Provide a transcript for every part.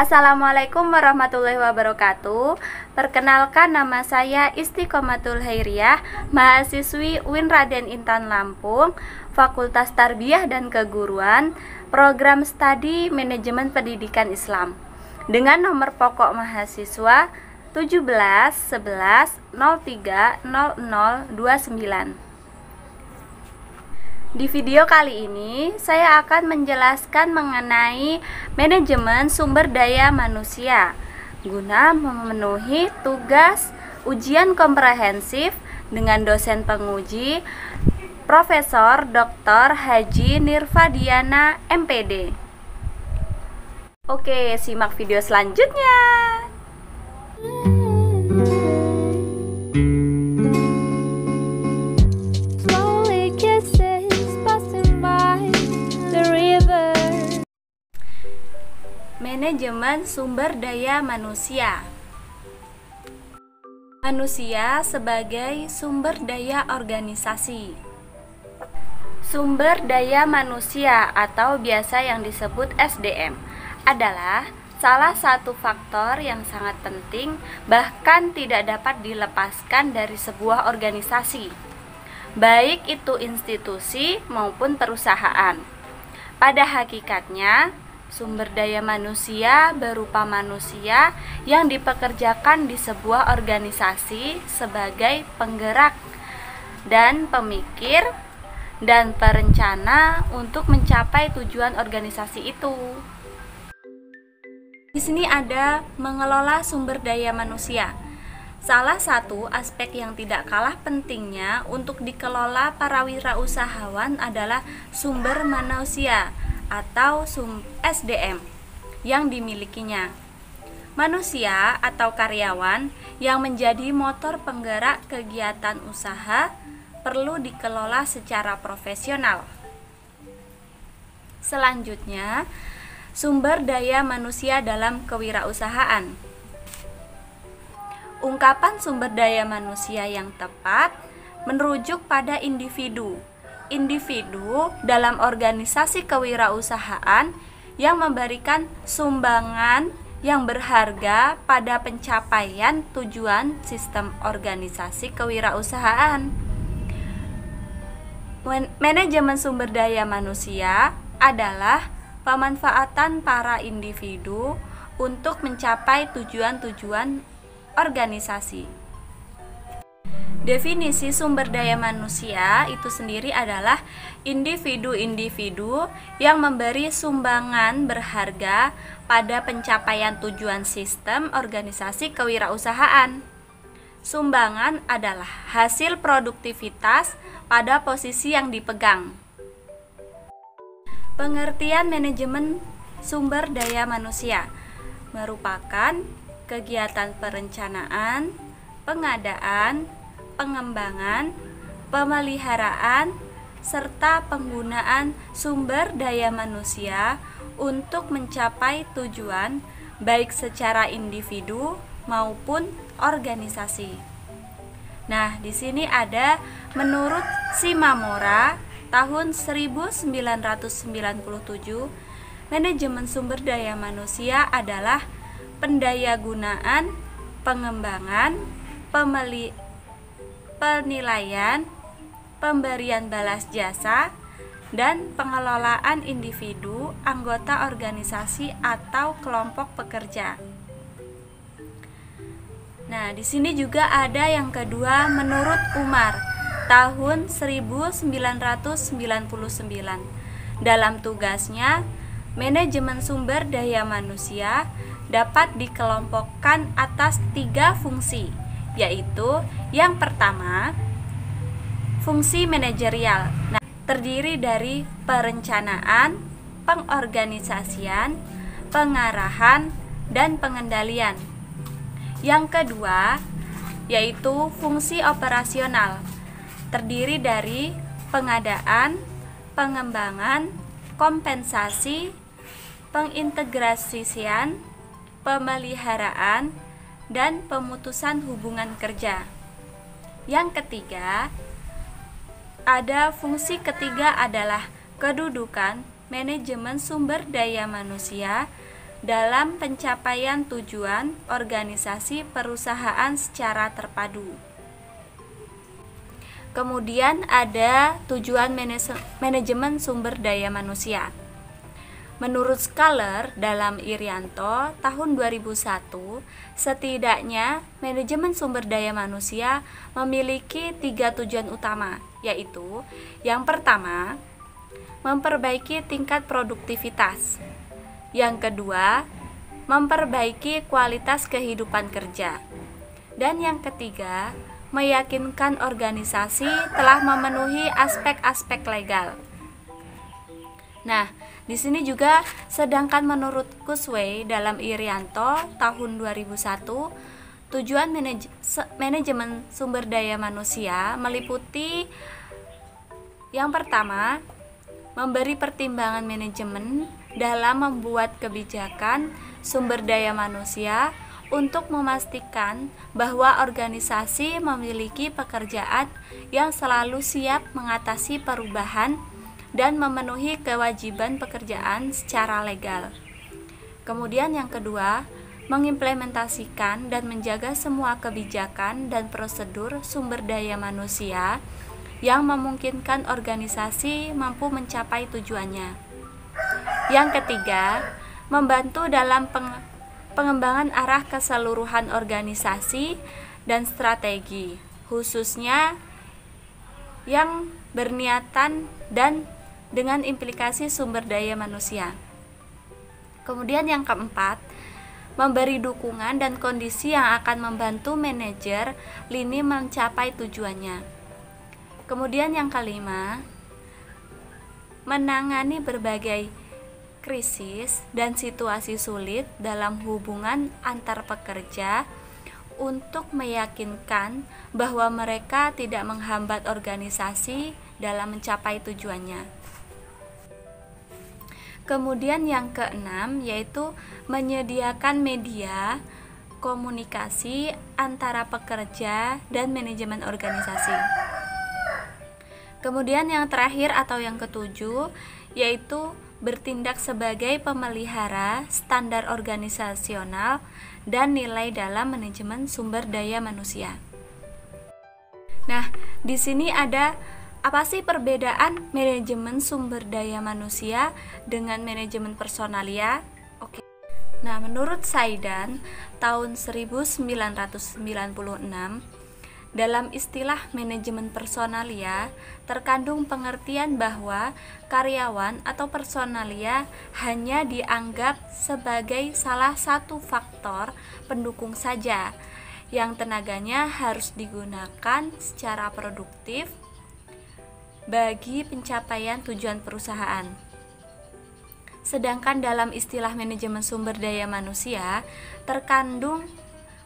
Assalamualaikum warahmatullahi wabarakatuh. Perkenalkan, nama saya Istiqomatul Hairiyah, mahasiswi UIN Raden Intan Lampung, Fakultas Tarbiyah dan Keguruan, Program Studi Manajemen Pendidikan Islam, dengan nomor pokok mahasiswa 17 11 03 0029. Di video kali ini, saya akan menjelaskan mengenai manajemen sumber daya manusia guna memenuhi tugas ujian komprehensif dengan dosen penguji Profesor Dr. Haji Nirvadiana MPD. Oke, simak video selanjutnya. Manajemen sumber daya manusia. Manusia sebagai sumber daya organisasi. Sumber daya manusia atau biasa yang disebut SDM adalah salah satu faktor yang sangat penting, bahkan tidak dapat dilepaskan dari sebuah organisasi, baik itu institusi maupun perusahaan. Pada hakikatnya, sumber daya manusia berupa manusia yang dipekerjakan di sebuah organisasi sebagai penggerak dan pemikir dan perencana untuk mencapai tujuan organisasi itu. Di sini ada mengelola sumber daya manusia. Salah satu aspek yang tidak kalah pentingnya untuk dikelola para wirausahawan adalah sumber manusia atau SDM yang dimilikinya. Manusia atau karyawan yang menjadi motor penggerak kegiatan usaha perlu dikelola secara profesional. Selanjutnya, sumber daya manusia dalam kewirausahaan. Ungkapan sumber daya manusia yang tepat merujuk pada individu dalam organisasi kewirausahaan yang memberikan sumbangan yang berharga pada pencapaian tujuan sistem organisasi kewirausahaan. Manajemen sumber daya manusia adalah pemanfaatan para individu untuk mencapai tujuan-tujuan organisasi. Definisi sumber daya manusia itu sendiri adalah individu-individu yang memberi sumbangan berharga pada pencapaian tujuan sistem organisasi kewirausahaan. Sumbangan adalah hasil produktivitas pada posisi yang dipegang. Pengertian manajemen sumber daya manusia merupakan kegiatan perencanaan, pengadaan, pengembangan, pemeliharaan, serta penggunaan sumber daya manusia untuk mencapai tujuan baik secara individu maupun organisasi. Nah, di sini ada menurut Shimamura tahun 1997, manajemen sumber daya manusia adalah pendayagunaan, pengembangan, penilaian, pemberian balas jasa, dan pengelolaan individu, anggota organisasi atau kelompok pekerja. Nah, di sini juga ada yang kedua menurut Umar tahun 1999. Dalam tugasnya, manajemen sumber daya manusia dapat dikelompokkan atas 3 fungsi, yaitu yang pertama, fungsi manajerial. Nah, terdiri dari perencanaan, pengorganisasian, pengarahan, dan pengendalian. Yang kedua, yaitu fungsi operasional, terdiri dari pengadaan, pengembangan, kompensasi, pengintegrasian, pemeliharaan, dan pemutusan hubungan kerja. Yang ketiga, ada fungsi ketiga adalah kedudukan manajemen sumber daya manusia dalam pencapaian tujuan organisasi perusahaan secara terpadu. Kemudian ada tujuan manajemen sumber daya manusia. Menurut Schaller dalam Irianto tahun 2001, setidaknya manajemen sumber daya manusia memiliki 3 tujuan utama, yaitu yang pertama, memperbaiki tingkat produktivitas. Yang kedua, memperbaiki kualitas kehidupan kerja. Dan yang ketiga, meyakinkan organisasi telah memenuhi aspek-aspek legal. Nah, di sini juga sedangkan menurut Kurzweil dalam Irianto tahun 2001, tujuan manajemen sumber daya manusia meliputi yang pertama, memberi pertimbangan manajemen dalam membuat kebijakan sumber daya manusia untuk memastikan bahwa organisasi memiliki pekerjaan yang selalu siap mengatasi perubahan dan memenuhi kewajiban pekerjaan secara legal. Kemudian yang kedua, mengimplementasikan dan menjaga semua kebijakan dan prosedur sumber daya manusia yang memungkinkan organisasi mampu mencapai tujuannya. Yang ketiga, membantu dalam pengembangan arah keseluruhan organisasi dan strategi, khususnya yang berniatan dan dengan implikasi sumber daya manusia. Kemudian yang keempat, memberi dukungan dan kondisi yang akan membantu manajer lini mencapai tujuannya. Kemudian yang kelima, menangani berbagai krisis dan situasi sulit dalam hubungan antar pekerja untuk meyakinkan bahwa mereka tidak menghambat organisasi dalam mencapai tujuannya. Kemudian yang keenam yaitu menyediakan media komunikasi antara pekerja dan manajemen organisasi. Kemudian yang terakhir atau yang ketujuh yaitu bertindak sebagai pemelihara standar organisasional dan nilai dalam manajemen sumber daya manusia. Nah, di sini ada apa sih perbedaan manajemen sumber daya manusia dengan manajemen personalia? Oke. Nah, menurut Saidan tahun 1996 dalam istilah manajemen personalia terkandung pengertian bahwa karyawan atau personalia hanya dianggap sebagai salah satu faktor pendukung saja yang tenaganya harus digunakan secara produktif bagi pencapaian tujuan perusahaan. Sedangkan dalam istilah manajemen sumber daya manusia terkandung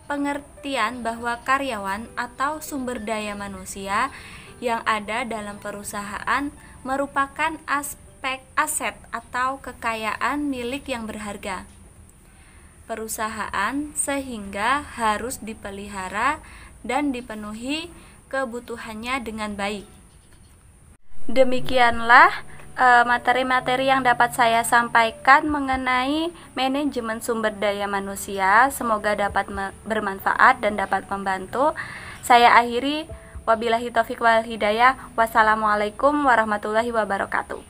pengertian bahwa karyawan atau sumber daya manusia yang ada dalam perusahaan merupakan aset atau kekayaan milik yang berharga perusahaan sehingga harus dipelihara dan dipenuhi kebutuhannya dengan baik. Demikianlah materi-materi yang dapat saya sampaikan mengenai manajemen sumber daya manusia. Semoga dapat bermanfaat dan dapat membantu. Saya akhiri, wabillahi taufiq wal hidayah. Wassalamualaikum warahmatullahi wabarakatuh.